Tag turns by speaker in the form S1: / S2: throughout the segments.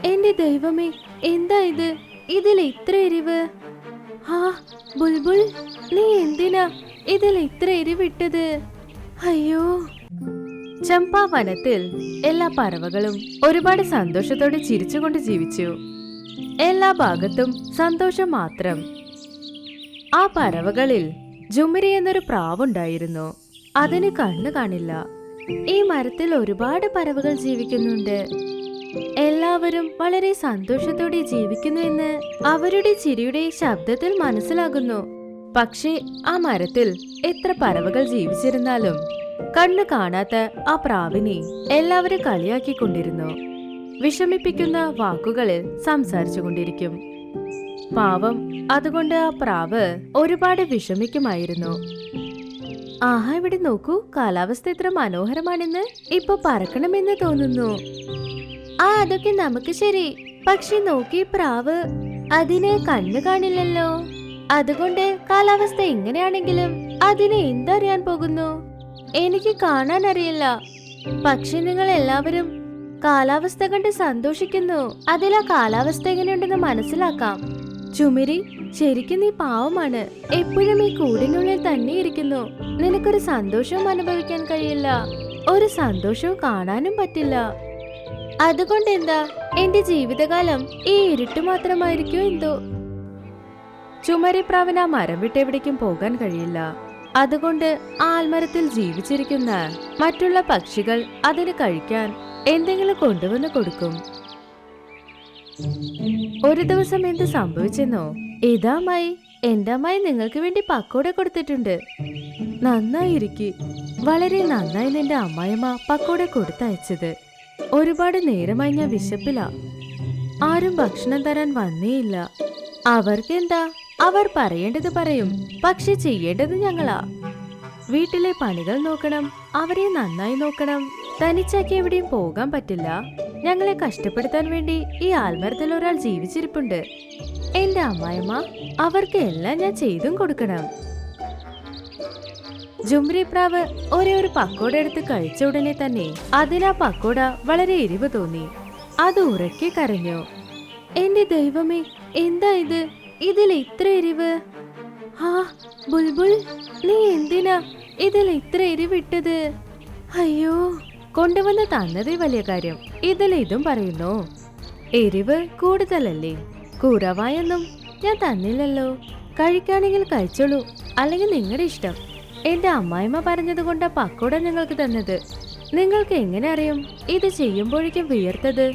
S1: എന്റെ ദൈവമേ, എന്താ ഇത്? ഇതിൽ ഇത്ര എരിവ്! ആ ബുൾബുൾ, നീ എന്തിനാ ഇതിൽ ഇത്ര എരിവിട്ടത്? അയ്യോ! ചമ്പാവനത്തിൽ എല്ലാ പറവകളും ഒരുപാട് സന്തോഷത്തോടെ ചിരിച്ചുകൊണ്ട് ജീവിച്ചു. എല്ലാ ഭാഗത്തും സന്തോഷം മാത്രം. ആ പറവകളിൽ ജുമിരി എന്നൊരു പ്രാവുണ്ടായിരുന്നു. അതിന് കണ്ണു കാണില്ല. ഈ മരത്തിൽ ഒരുപാട് പറവകൾ ജീവിക്കുന്നുണ്ട്. എല്ലാവരും വളരെ സന്തോഷത്തോടെ ജീവിക്കുന്നു എന്ന് അവരുടെ ചിരിയുടെ ശബ്ദത്തിൽ മനസ്സിലാകുന്നു. പക്ഷേ ആ മരത്തിൽ എത്ര പറവകൾ ജീവിച്ചിരുന്നാലും കണ്ണു കാണാത്ത ആ പ്രാവിനെ എല്ലാവരും കളിയാക്കിക്കൊണ്ടിരുന്നു. വിഷമിപ്പിക്കുന്ന വാക്കുകളിൽ സംസാരിച്ചു കൊണ്ടിരിക്കും. പാവം, അതുകൊണ്ട് ആ പ്രാവ് ഒരുപാട് വിഷമിക്കുമായിരുന്നു. ആഹാ, ഇവിടെ നോക്കൂ, കാലാവസ്ഥ എത്ര മനോഹരമാണെന്ന്. ഇപ്പൊ പറക്കണമെന്ന് തോന്നുന്നു. അതൊക്കെ നമുക്ക് ശരി. പക്ഷെ നോക്കി, പ്രാവ് അതിന് കണ്ണു കാണില്ലല്ലോ. അതുകൊണ്ട് കാലാവസ്ഥ എങ്ങനെയാണെങ്കിലും അതിനെ എന്തറിയാൻ പോകുന്നു? എനിക്ക് കാണാൻ അറിയില്ല. പക്ഷെ നിങ്ങൾ എല്ലാവരും കാലാവസ്ഥ കണ്ട് സന്തോഷിക്കുന്നു. അതിൽ ആ കാലാവസ്ഥ എങ്ങനെയുണ്ടെന്ന് മനസ്സിലാക്കാം. ചുമരി, ശരിക്കും നീ പാവമാണ്. എപ്പോഴും ഈ കൂടിനുള്ളിൽ തന്നെ ഇരിക്കുന്നു. നിനക്കൊരു സന്തോഷവും അനുഭവിക്കാൻ കഴിയില്ല. ഒരു സന്തോഷവും കാണാനും പറ്റില്ല. അതുകൊണ്ട് എന്താ, എന്റെ ജീവിതകാലം ഈ ഇരുട്ട് മാത്രമായിരിക്കും എന്തോ. ചുമരിപ്രാവിന് ആ മരം വിട്ടെവിടേക്കും പോകാൻ കഴിയില്ല. അതുകൊണ്ട് ആൽമരത്തിൽ ജീവിച്ചിരിക്കുന്ന മറ്റുള്ള പക്ഷികൾ അതിന് കഴിക്കാൻ എന്തെങ്കിലും കൊണ്ടുവന്ന് കൊടുക്കും. ഒരു ദിവസം എന്ത് സംഭവിച്ചെന്നോ? ഇതാ അമ്മായി, എന്റെ അമ്മായി നിങ്ങൾക്ക് വേണ്ടി പക്കോട കൊടുത്തിട്ടുണ്ട്. നന്നായിരിക്കും. വളരെ നന്നായി നിന്റെ അമ്മായിമ്മ പക്കോട കൊടുത്തയച്ചത്. ഒരുപാട് നേരമായി ഞാൻ വിശപ്പില്ല. ആരും ഭക്ഷണം തരാൻ വന്നേയില്ല. അവർക്കെന്താ, അവർ പറയേണ്ടത് പറയും. പക്ഷെ ചെയ്യേണ്ടത് ഞങ്ങളാ. വീട്ടിലെ പണികൾ നോക്കണം, അവരെ നന്നായി നോക്കണം. തനിച്ചാക്കി എവിടെയും പോകാൻ പറ്റില്ല. ഞങ്ങളെ കഷ്ടപ്പെടുത്താൻ വേണ്ടി ഈ ആൽമരത്തിൽ ഒരാൾ ജീവിച്ചിരിപ്പുണ്ട്. എന്റെ അമ്മായിമ്മ, അവർക്ക് എല്ലാം ഞാൻ ചെയ്തും കൊടുക്കണം. ജുംരി പ്രാവ് ഒരേ ഒരു പക്കോട എടുത്ത് കഴിച്ച ഉടനെ തന്നെ അതിനാ പക്കോട വളരെ എരിവ് തോന്നി. അത് ഉറക്കെ കരഞ്ഞു. എന്റെ ദൈവമേ, എന്താ ഇത്? ഇതിൽ ഇത്ര എരിവ്! ആ ബുൾബുൾ, നീ എന്തിനാ ഇതിൽ ഇത്ര എരിവിട്ടത്? അയ്യോ! കൊണ്ടുവന്ന് തന്നതേ വലിയ കാര്യം. ഇതിൽ ഇതും പറയുന്നു. എരിവ് കൂടുതലല്ലേ? കുറവായൊന്നും ഞാൻ തന്നില്ലല്ലോ. കഴിക്കാണെങ്കിൽ കഴിച്ചോളൂ, അല്ലെങ്കിൽ നിങ്ങളുടെ ഇഷ്ടം. എന്റെ അമ്മായിമ്മ പറഞ്ഞത് കൊണ്ടാ പക്കോട ഞങ്ങൾക്ക് തന്നത്. നിങ്ങൾക്ക് എങ്ങനെ അറിയും ഇത് ചെയ്യുമ്പോഴേക്കും വിയർത്തത്?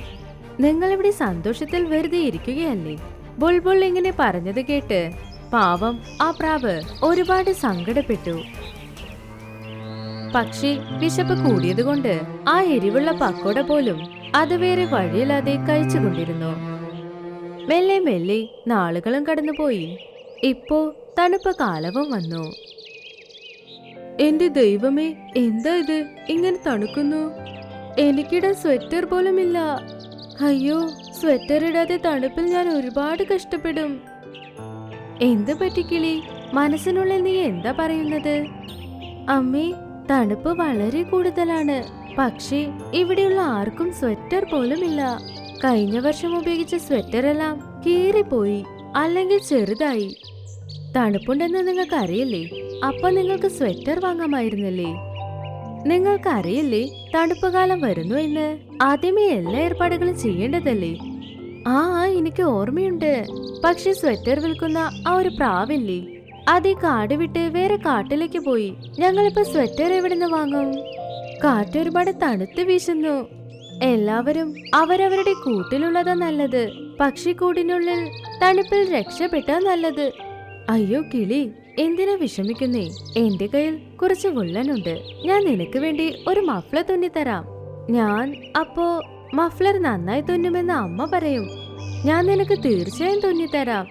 S1: നിങ്ങളിവിടെ സന്തോഷത്തിൽ വെറുതെ ഇരിക്കുകയല്ലേ? ബുൾബുൾ ഇങ്ങനെ പറഞ്ഞത് കേട്ട് പാവം ആ പ്രാവ് ഒരുപാട് സങ്കടപ്പെട്ടു. പക്ഷേ വിശപ്പ് കൂടിയതുകൊണ്ട് ആ എരിവുള്ള പക്കോട പോലും അത് വേറെ വഴിയില്ലാതെ കഴിച്ചുകൊണ്ടിരുന്നു. മെല്ലെ മെല്ലെ നാളുകളും കടന്നുപോയി. ഇപ്പോ തണുപ്പ് കാലവും വന്നു. എന്റെ ദൈവമേ, എന്താ ഇത് ഇങ്ങനെ തണുക്കുന്നു? എനിക്കിടാൻ സ്വെറ്റർ പോലും ഇല്ല. അയ്യോ, സ്വെറ്റർ ഇടാതെ തണുപ്പിൽ ഞാൻ ഒരുപാട് കഷ്ടപ്പെടും. എന്ത് പറ്റി കിളി? മനസ്സിനുള്ളിൽ നീ എന്താ പറയുന്നത്? അമ്മേ, തണുപ്പ് വളരെ കൂടുതലാണ്. പക്ഷേ ഇവിടെയുള്ള ആർക്കും സ്വെറ്റർ പോലും ഇല്ല. കഴിഞ്ഞ വർഷം ഉപയോഗിച്ച സ്വെറ്റർ എല്ലാം കീറിപ്പോയി, അല്ലെങ്കിൽ ചെറുതായി. തണുപ്പുണ്ടെന്ന് നിങ്ങൾക്ക് അറിയില്ലേ? അപ്പൊ നിങ്ങൾക്ക് സ്വെറ്റർ വാങ്ങാമായിരുന്നില്ലേ? നിങ്ങൾക്കറിയില്ലേ തണുപ്പ് കാലം വരുന്നു എന്ന്? ആദ്യമേ എല്ലാ ഏർപ്പാടുകളും ചെയ്യേണ്ടതല്ലേ? ആ, എനിക്ക് ഓർമ്മയുണ്ട്. പക്ഷെ സ്വെറ്റർ വിൽക്കുന്ന ആ ഒരു പ്രാവില്ലേ, അത് ഈ കാട് വിട്ട് വേറെ കാട്ടിലേക്ക് പോയി. ഞങ്ങളിപ്പോ സ്വെറ്റർ എവിടുന്ന് വാങ്ങും? കാറ്റ് ഒരുപാട് തണുത്ത് വീശുന്നു. എല്ലാവരും അവരവരുടെ കൂട്ടിലുള്ളതാ നല്ലത്. പക്ഷിക്കൂടിനുള്ളിൽ തണുപ്പിൽ രക്ഷപ്പെട്ടാ നല്ലത്. അയ്യോ കിളി, എന്തിനാ വിഷമിക്കുന്നേ? എന്റെ കയ്യിൽ കുറച്ച് വുള്ളനുണ്ട്. ഞാൻ നിനക്ക് വേണ്ടി ഒരു മഫ്ലർ തുന്നിത്തരാം. ഞാൻ അപ്പോ മഫ്ലർ നന്നായി തുന്നുമെന്ന് അമ്മ പറയും. ഞാൻ നിനക്ക് തീർച്ചയായും തുന്നിത്തരാം.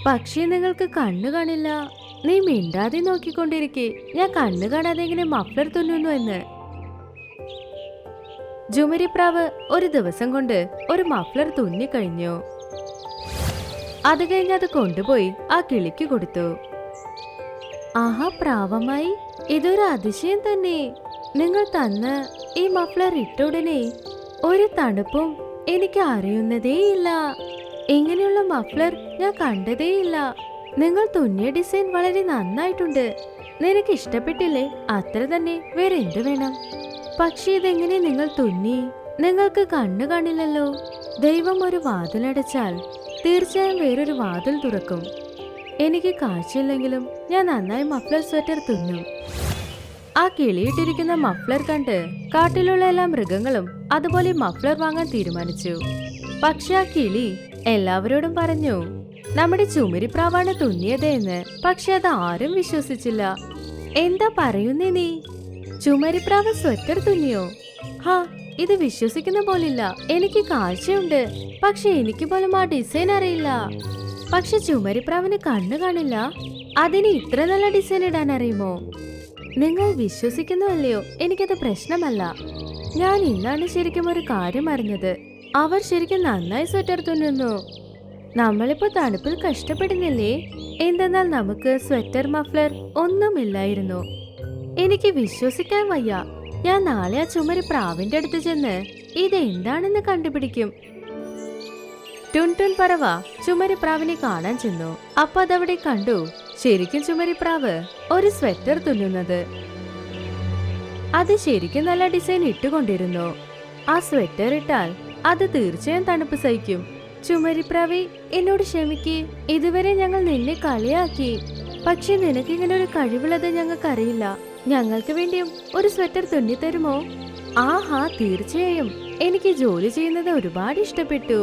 S1: പക്ഷേ നിങ്ങൾക്ക് കണ്ണു കാണില്ല. നീ മിണ്ടാതെ നോക്കിക്കൊണ്ടിരിക്കെ. ഞാൻ കണ്ണു കാണാതെ എങ്ങനെ മഫ്ലർ തുന്നുന്നു എന്ന്. ജുമരിപ്രാവ് ഒരു ദിവസം കൊണ്ട് ഒരു മഫ്ലർ തുന്നിക്കഴിഞ്ഞു. അത് കഴിഞ്ഞ് അത് കൊണ്ടുപോയി ആ കിളിക്ക് കൊടുത്തു. ആഹാ പ്രാവമായി, ഇതൊരു അതിശയം തന്നെ. നിങ്ങൾ തന്ന ഈ മഫ്ലർ ഇട്ട ഉടനെ ഒരു തണുപ്പും എനിക്ക് അറിയുന്നതേയില്ല. ഇങ്ങനെയുള്ള മഫ്ലർ ഞാൻ കണ്ടതേയില്ല. നിങ്ങൾ തുന്നിയ ഡിസൈൻ വളരെ നന്നായിട്ടുണ്ട്. നിനക്ക് ഇഷ്ടപ്പെട്ടില്ലേ? അത്ര തന്നെ, വേറെ എന്ത് വേണം? പക്ഷേ ഇതെങ്ങനെ നിങ്ങൾ തുന്നി? നിങ്ങൾക്ക് കണ്ണു കാണില്ലല്ലോ. ദൈവം ഒരു വാതിലടച്ചാൽ തീർച്ചയായും വേറൊരു വാതിൽ തുറക്കും. എനിക്ക് കാഴ്ചയില്ലെങ്കിലും ഞാൻ നന്നായി മഫ്ലർ സ്വെറ്റർ തുന്നും. ആ കിളിയിട്ടിരിക്കുന്ന മഫ്ലർ കണ്ട് കാട്ടിലുള്ള എല്ലാ മൃഗങ്ങളും അതുപോലെ മഫ്ലർ വാങ്ങാൻ തീരുമാനിച്ചു. പക്ഷെ ആ കിളി എല്ലാവരോടും പറഞ്ഞു, നമ്മുടെ ചുമരിപ്രാവാണ് തുന്നിയത് എന്ന്. പക്ഷെ അത് ആരും വിശ്വസിച്ചില്ല. എന്താ പറയുന്നേ നീ? ചുമരിപ്രാവ് സ്വെറ്റർ തുന്നിയോ? ഹാ, ഇത് വിശ്വസിക്കുന്ന പോലില്ല. എനിക്ക് കാഴ്ചയുണ്ട്, പക്ഷെ എനിക്ക് പോലും ആ ഡിസൈൻ അറിയില്ല. പക്ഷെ ചുമരിപ്രാവിന് കണ്ണു കാണില്ല, അതിന് ഇത്ര നല്ല ഡിസൈൻ ഇടാൻ അറിയുമോ? നിങ്ങൾ വിശ്വസിക്കുന്നുവല്ലയോ? എനിക്കത് പ്രശ്നമല്ല. ഞാൻ ഇന്നാണ് ശരിക്കും ഒരു കാര്യം അറിഞ്ഞത്. അവർ ശരിക്കും നന്നായി സ്വെറ്റർ തുന്നുന്നു. നമ്മളിപ്പോ തണുപ്പിൽ കഷ്ടപ്പെടുന്നില്ലേ? എന്തെന്നാൽ നമുക്ക് സ്വെറ്റർ മഫ്ലർ ഒന്നുമില്ലായിരുന്നു. എനിക്ക് വിശ്വസിക്കാൻ വയ്യ. ഞാൻ നാളെ ആ ചുമരി പ്രാവിന്റെ അടുത്ത് ചെന്ന് ഇതെന്താണെന്ന് കണ്ടുപിടിക്കും. ടുൻടുൻ പറവ ചുമരിപ്രാവിനെ കാണാൻ ചെന്നു. അപ്പൊ അതവിടെ കണ്ടു. ശരിക്കും ചുമരിപ്രാവ് ഒരു സ്വെറ്റർ തുന്നുന്നത്. അത് ശരിക്കും നല്ല ഡിസൈൻ ഇട്ടുകൊണ്ടിരുന്നു. ആ സ്വെറ്റർ ഇട്ടാൽ അത് തീർച്ചയായും തണുപ്പ് സഹിക്കും. ചുമരിപ്രാവേ, എന്നോട് ക്ഷമിക്ക്. ഇതുവരെ ഞങ്ങൾ നിന്നെ കളിയാക്കി. പക്ഷെ നിനക്ക് ഇങ്ങനെ ഒരു കഴിവുള്ളത് ഞങ്ങൾക്കറിയില്ല. ഞങ്ങൾക്ക് വേണ്ടിയും ഒരു സ്വെറ്റർ തുന്നിത്തരുമോ? ആഹാ, തീർച്ചയായും. എനിക്ക് ജോലി ചെയ്യുന്നത് ഒരുപാട് ഇഷ്ടപ്പെട്ടു.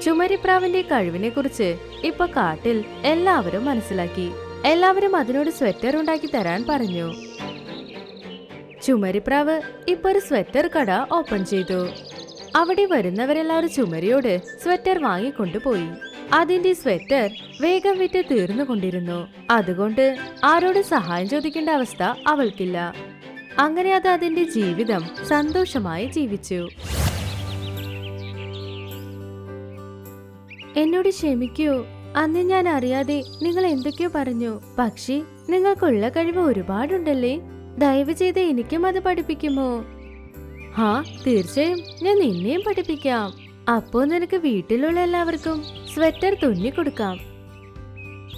S1: ചുമരിപ്രാവിന്റെ കഴിവിനെ കുറിച്ച് ഇപ്പൊ കാട്ടിൽ എല്ലാവരും മനസ്സിലാക്കി. എല്ലാവരും അതിനോട് സ്വെറ്റർ ഉണ്ടാക്കി തരാൻ പറഞ്ഞു. ചുമരിപ്രാവ് ഇപ്പൊ ഒരു സ്വെറ്റർ കട ഓപ്പൺ ചെയ്തു. അവിടെ വരുന്നവരെല്ലാവരും ചുമരിയോട് സ്വെറ്റർ വാങ്ങിക്കൊണ്ടുപോയി. അതിന്റെ സ്വെറ്റർ വേഗം വിറ്റ് തീർന്നുകൊണ്ടിരുന്നു. അതുകൊണ്ട് ആരോട് സഹായം ചോദിക്കേണ്ട അവസ്ഥ അവൾക്കില്ല. അങ്ങനെ അത് അതിന്റെ ജീവിതം സന്തോഷമായി ജീവിച്ചു. എന്നോട് ക്ഷമിക്കൂ. അന്ന് ഞാൻ അറിയാതെ നിങ്ങൾ എന്തൊക്കെയോ പറഞ്ഞു. പക്ഷേ നിങ്ങൾക്കുള്ള കഴിവ് ഒരുപാടുണ്ടല്ലേ. ദയവ് ചെയ്ത് എനിക്കും അത് പഠിപ്പിക്കുമോ? ഹാ, തീർച്ചയായും. ഞാൻ നിന്നെയും പഠിപ്പിക്കാം. അപ്പോ നിനക്ക് വീട്ടിലുള്ള എല്ലാവർക്കും സ്വെറ്റർ തുന്നിക്കൊടുക്കാം.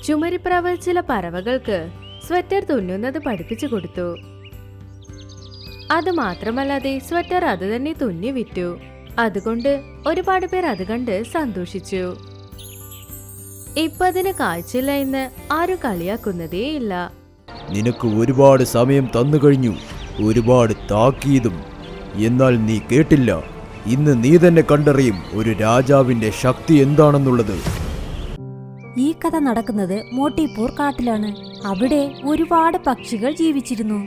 S1: ചുമരിപ്രാവ് ചില പറവകൾക്ക് സ്വെറ്റർ തുന്നുന്നത് പഠിപ്പിച്ചു കൊടുത്തു. അത് മാത്രമല്ലാതെ സ്വെറ്റർ അത് തന്നെ തുന്നി വിറ്റു. അതുകൊണ്ട് ഒരുപാട് പേർ അത് കണ്ട് സന്തോഷിച്ചു. ഇപ്പൊ അതിന് കാഴ്ചയില്ല എന്ന് ആരും കളിയാക്കുന്നതേ ഇല്ല.
S2: നിനക്ക് ഒരുപാട് സമയം തന്നു കഴിഞ്ഞു, ഒരുപാട് താക്കീതും. എന്നാൽ നീ കേട്ടില്ല. ഇന്ന് നീ തന്നെ കണ്ടറിയും ഒരു രാജാവിന്റെ ശക്തി എന്താണെന്നുള്ളത്.
S3: ഈ കഥ നടക്കുന്നത് മോട്ടിപ്പൂർ കാട്ടിലാണ്. അവിടെ ഒരുപാട് പക്ഷികൾ ജീവിച്ചിരുന്നു.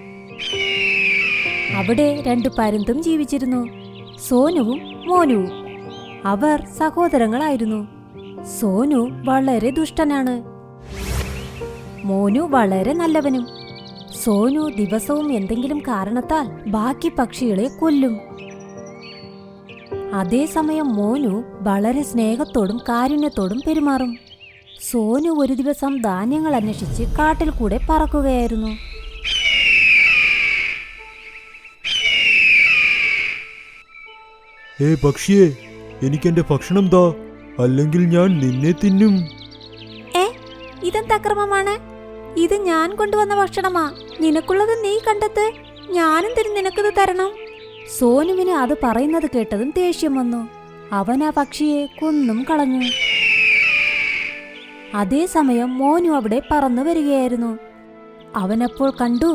S3: അവിടെ 2 പരുന്തും ജീവിച്ചിരുന്നു, സോനുവും മോനുവും. അവർ സഹോദരങ്ങളായിരുന്നു. സോനു വളരെ ദുഷ്ടനാണ്, മോനു വളരെ നല്ലവനും. സോനു ദിവസവും എന്തെങ്കിലും കാരണത്താൽ ബാക്കി പക്ഷികളെ കൊല്ലും. അതേസമയം മോനു വളരെ സ്നേഹത്തോടും കാരുണ്യത്തോടും പെരുമാറും. സോനു ഒരു ദിവസം ധാന്യങ്ങൾ അന്വേഷിച്ച് കാട്ടിൽ കൂടെ പറക്കുകയായിരുന്നു.
S2: പക്ഷിയേ, എനിക്കെന്റെ ഭക്ഷണം താ, അല്ലെങ്കിൽ ഞാൻ നിന്നെ തിന്നും.
S3: ഇതെന്താ ക്രമമാണ്? ഇത് ഞാൻ കൊണ്ടുവന്ന ഭക്ഷണമാ. നിനക്കുള്ളത് നീ കണ്ടെത്ത്. ഞാനും നിനക്കത് തരണം. സോനുവിന് അത് പറയുന്നത് കേട്ടതും ദേഷ്യം വന്നു. അവൻ ആ പക്ഷിയെ കൊന്നും കളഞ്ഞു. അതേസമയം മോനു അവിടെ പറന്നു വരികയായിരുന്നു. അവനപ്പോൾ കണ്ടു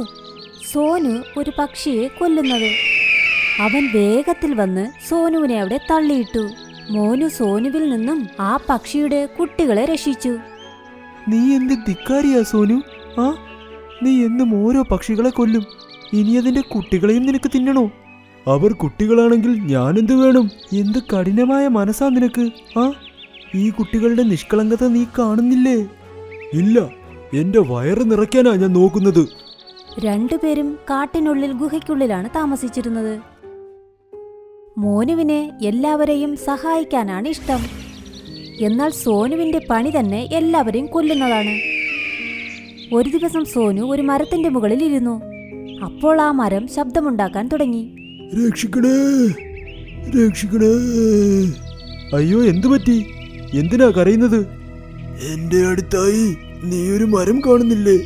S3: സോനു ഒരു പക്ഷിയെ കൊല്ലുന്നത്. അവൻ വേഗത്തിൽ വന്ന് സോനുവിനെ അവിടെ തള്ളിയിട്ടു. മോനു സോനുവിൽ നിന്നും ആ പക്ഷിയുടെ കുട്ടികളെ രക്ഷിച്ചു.
S2: നീ എന്ത് ധിക്കാരിയാ സോനു? നീ എന്നും ഓരോ പക്ഷികളെ കൊല്ലും. ഇനി അതിന്റെ കുട്ടികളെയും നിനക്ക് തിന്നണോ? അവർ കുട്ടികളാണെങ്കിൽ ഞാനെന്ത് വേണം? എന്ത് കഠിനമായ മനസ്സാ നിനക്ക്? ഈ കുട്ടികളുടെ നിഷ്കളങ്കത നീ കാണുന്നില്ലേ? ഇല്ല, എന്റെ വയറ് നിറയ്ക്കാനാ ഞാൻ നോക്കുന്നത്.
S3: 2 പേരും കാട്ടിനുള്ളിൽ ഗുഹയ്ക്കുള്ളിലാണ് താമസിച്ചിരുന്നത്. മോനുവിന് എല്ലാവരെയും സഹായിക്കാനാണ് ഇഷ്ടം. എന്നാൽ സോനുവിന്റെ പണി തന്നെ എല്ലാവരെയും കൊല്ലുന്നതാണ്. ഒരു ദിവസം സോനു ഒരു മരത്തിന്റെ മുകളിൽ ഇരുന്നു. അപ്പോൾ ആ മരം ശബ്ദമുണ്ടാക്കാൻ തുടങ്ങി.
S2: രക്ഷിക്കണേ! രക്ഷിക്കണേ. അയ്യോ, എന്തു പറ്റി? എന്തിനാ കരയുന്നത്? എന്റെ അടുത്തായി നീ ഒരു മരം കാണുന്നില്ലേ?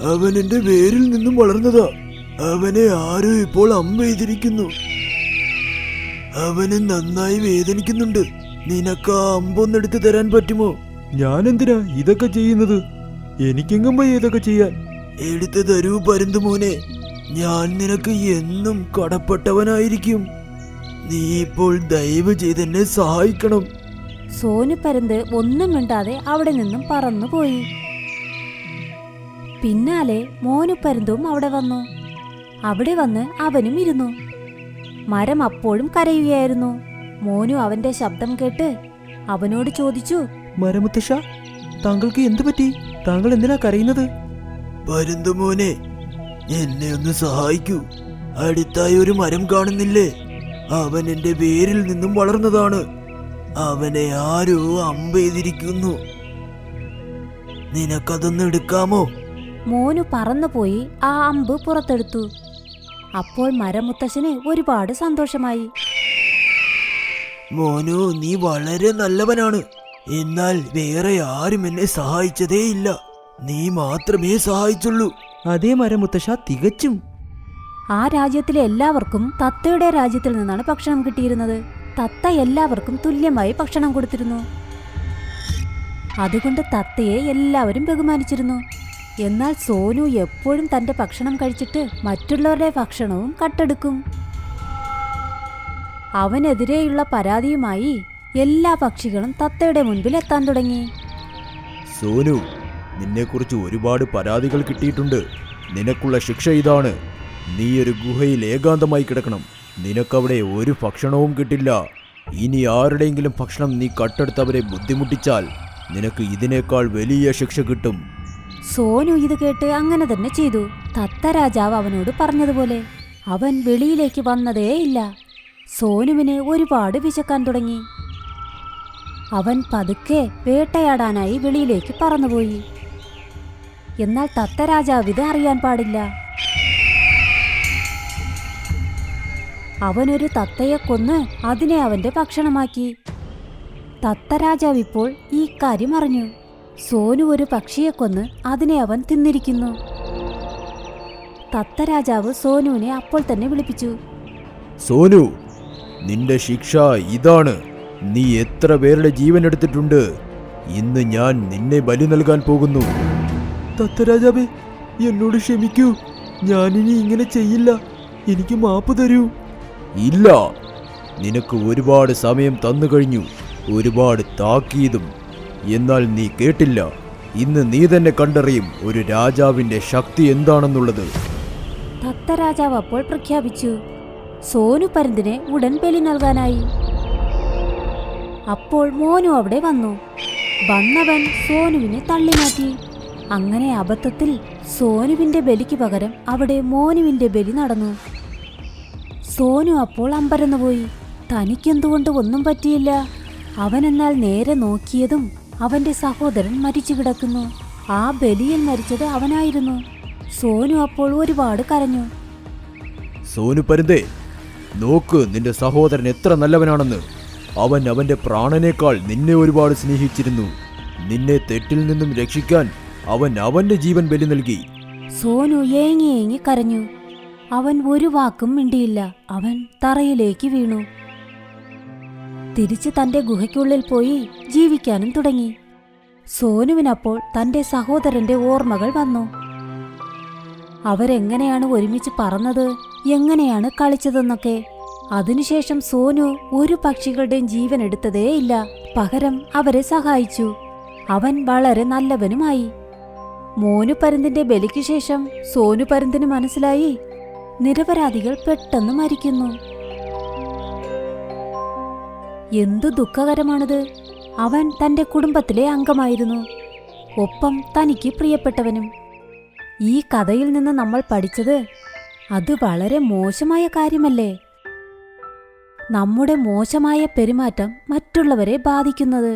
S2: അവൻ എന്റെ വേരിൽ നിന്നും വളർന്നതാ. അവനെ ആരോ ഇപ്പോൾ അമ്പെയ്തിരിക്കുന്നു. അവന് നന്നായി വേദനിക്കുന്നുണ്ട്. നിനക്ക് ആ അമ്പൊന്നെടുത്ത് തരാൻ പറ്റുമോ? ഞാൻ എന്തിനാ ഇതൊക്കെ ചെയ്യുന്നത്? എനിക്കെങ്ങും വയ്യ ഇതൊക്കെ ചെയ്യാൻ. എടുത്തു തരൂ പരുന്തുമോനെ. ഞാൻ നിനക്ക് എന്നും കടപ്പെട്ടവനായിരിക്കും. നീ ഇപ്പോൾ ദയവ് ചെയ്ത് എന്നെ സഹായിക്കണം.
S3: സോനു പരുന്ത് ഒന്നും മിണ്ടാതെ അവിടെ നിന്നും പറന്നുപോയി. പിന്നാലെ മോനു പരുന്തും അവിടെ വന്നു. അവിടെ വന്ന് അവനും ഇരുന്നു. മരം അപ്പോഴും കരയുകയായിരുന്നു. മോനു അവന്റെ ശബ്ദം കേട്ട് അവനോട് ചോദിച്ചു,
S2: മരമുത്തശ്ശ, താങ്കൾക്ക് എന്തു പറ്റി? താങ്കൾ എന്തിനാ കരയുന്നത്? പരുന്തുമോനെ, എന്നെ ഒന്ന് സഹായിക്കൂ. അടുത്തായി ഒരു മരം കാണുന്നില്ലേ? അവൻ എന്റെ വേരിൽ നിന്നും വളർന്നതാണ്. അവനെ ആരോ അമ്പെയ്തിരിക്കുന്നു. നിനക്കതൊന്ന് എടുക്കാമോ?
S3: മോനു പറന്നുപോയി ആ അമ്പ് പുറത്തെടുത്തു. അപ്പോൾ മരമുത്തശ്ശന് ഒരുപാട് സന്തോഷമായി.
S2: മോനു, നീ വളരെ നല്ലവനാണ്. എന്നാൽ വേറെ ആരും എന്നെ സഹായിച്ചതേയില്ല. നീ മാത്രമേ സഹായിച്ചുള്ളൂ. അതേ മരമുത്തശ്ശ, തികച്ചും.
S3: ആ രാജ്യത്തിലെ എല്ലാവർക്കും തത്തയുടെ രാജ്യത്തിൽ നിന്നാണ് ഭക്ഷണം കിട്ടിയിരുന്നത്. തത്ത എല്ലാവർക്കും തുല്യമായി ഭക്ഷണം കൊടുത്തിരുന്നു. അതുകൊണ്ട് തത്തയെ എല്ലാവരും ബഹുമാനിച്ചിരുന്നു. എന്നാൽ സോനു എപ്പോഴും തന്റെ ഭക്ഷണം കഴിച്ചിട്ട് മറ്റുള്ളവരുടെ ഭക്ഷണവും കട്ടെടുക്കും. അവനെതിരെയുള്ള പരാതിയുമായി എല്ലാ പക്ഷികളും തത്തയുടെ മുൻപിൽ എത്താൻ തുടങ്ങി.
S2: സോനു, നിന്നെക്കുറിച്ച് ഒരുപാട് പരാതികൾ കിട്ടിയിട്ടുണ്ട്. നിനക്കുള്ള ശിക്ഷ ഇതാണ്. നീ ഒരു ഗുഹയിൽ ഏകാന്തമായി കിടക്കണം. നിനക്കവിടെ ഒരു ഭക്ഷണവും കിട്ടില്ല. ഇനി ആരുടെയെങ്കിലും ഭക്ഷണം നീ കട്ടെടുത്തവരെ ബുദ്ധിമുട്ടിച്ചാൽ നിനക്ക് ഇതിനേക്കാൾ വലിയ ശിക്ഷ കിട്ടും.
S3: സോനു ഇത് കേട്ട് അങ്ങനെ തന്നെ ചെയ്തു. തത്ത രാജാവ് അവനോട് പറഞ്ഞതുപോലെ. അവൻ വെളിയിലേക്ക് വന്നതേയില്ല. സോനുവിന് ഒരുപാട് വിശക്കാൻ തുടങ്ങി. അവൻ പതുക്കെ വേട്ടയാടാനായി വെളിയിലേക്ക് പറന്നുപോയി. എന്നാൽ തത്ത രാജാവ് ഇത് അറിയാൻ പാടില്ല. അവനൊരു തത്തയെ കൊന്ന് അതിനെ അവന്റെ ഭക്ഷണമാക്കി. തത്ത രാജാവ് ഇപ്പോൾ ഈ കാര്യം അറിഞ്ഞു. സോനു ഒരു പക്ഷിയെ കൊന്ന് അതിനെ അവൻ തിന്നിരിക്കുന്നു. തത്ത രാജാവ് സോനുവിനെ അപ്പോൾ തന്നെ വിളിപ്പിച്ചു.
S2: സോനു, നിന്റെ ശിക്ഷ ഇതാണ്. നീ എത്ര പേരുടെ ജീവൻ എടുത്തിട്ടുണ്ട്? ഇന്ന് ഞാൻ നിന്നെ ബലി നൽകാൻ പോകുന്നു. തത്തരാജാവേ, എന്നോട് ക്ഷമിക്കൂ. ഞാനിനി ഇങ്ങനെ ചെയ്യില്ല. എനിക്ക് മാപ്പ് തരൂ. ഇല്ല, നിനക്ക് ഒരുപാട് സമയം തന്നു കഴിഞ്ഞു. ഒരുപാട് താക്കീതും. എന്നാൽ നീ കേട്ടില്ല. ഇന്ന് നീ തന്നെ കണ്ടറിയും ഒരു രാജാവിന്റെ ശക്തി എന്താണെന്നുള്ളത്.
S3: തത്ത രാജാവ് അപ്പോൾ പ്രഖ്യാപിച്ചു. സോനു പരുന്തിനെ ഉടൻ ബലി നൽകാനായി. അപ്പോൾ മോനു അവിടെ വന്നു. വന്നവൻ സോനുവിനെ തള്ളിമാറ്റി. അങ്ങനെ അബദ്ധത്തിൽ സോനുവിന്റെ ബലിക്ക് പകരം അവിടെ മോനുവിന്റെ ബലി നടന്നു. സോനു അപ്പോൾ അമ്പരന്നുപോയി. തനിക്കെന്തുകൊണ്ട് ഒന്നും പറ്റിയില്ല. അവനെന്നാൽ നേരെ നോക്കിയതും അവന്റെ സഹോദരൻ മരിച്ചു കിടക്കുന്നു. ആ ബലിയിൽ മരിച്ചത് അവനായിരുന്നു. സോനു അപ്പോൾ ഒരുപാട് കരഞ്ഞു.
S2: സോനു പരുന്തേ, നോക്ക് നിന്റെ സഹോദരൻ എത്ര നല്ലവനാണെന്ന്. അവൻ അവന്റെ പ്രാണനേക്കാൾ നിന്നെ ഒരുപാട് സ്നേഹിച്ചിരുന്നു. നിന്നെ തെറ്റിൽ നിന്നും രക്ഷിക്കാൻ അവൻ അവന്റെ ജീവൻ ബലി നൽകി.
S3: സോനു ഏങ്ങി ഏങ്ങി കരഞ്ഞു. അവൻ ഒരു വാക്കും മിണ്ടിയില്ല. അവൻ തറയിലേക്ക് വീണു. തിരിച്ച് തന്റെ ഗുഹയ്ക്കുള്ളിൽ പോയി ജീവിക്കാനും തുടങ്ങി. സോനുവിനപ്പോൾ തന്റെ സഹോദരന്റെ ഓർമ്മകൾ വന്നു. അവരെങ്ങനെയാണ് ഒരുമിച്ച് പറന്നത്, എങ്ങനെയാണ് കളിച്ചതെന്നൊക്കെ. അതിനുശേഷം സോനു ഒരു പക്ഷികളുടെയും ജീവൻ എടുത്തതേയില്ല. പകരം അവരെ സഹായിച്ചു. അവൻ വളരെ നല്ലവനുമായി. മോനു പരുന്തിന്റെ ബലിക്ക് ശേഷം സോനു പരുന്തിന് മനസ്സിലായി നിരപരാധികൾ പെട്ടെന്ന് മരിക്കുന്നു. എന്തു ദുഃഖകരമാണിത്. അവൻ തന്റെ കുടുംബത്തിലെ അംഗമായിരുന്നു. ഒപ്പം തനിക്ക് പ്രിയപ്പെട്ടവനും. ഈ കഥയിൽ നിന്ന് നമ്മൾ പഠിച്ചത് അത് വളരെ മോശമായ കാര്യമല്ലേ? നമ്മുടെ മോശമായ പെരുമാറ്റം മറ്റുള്ളവരെ ബാധിക്കുന്നത്.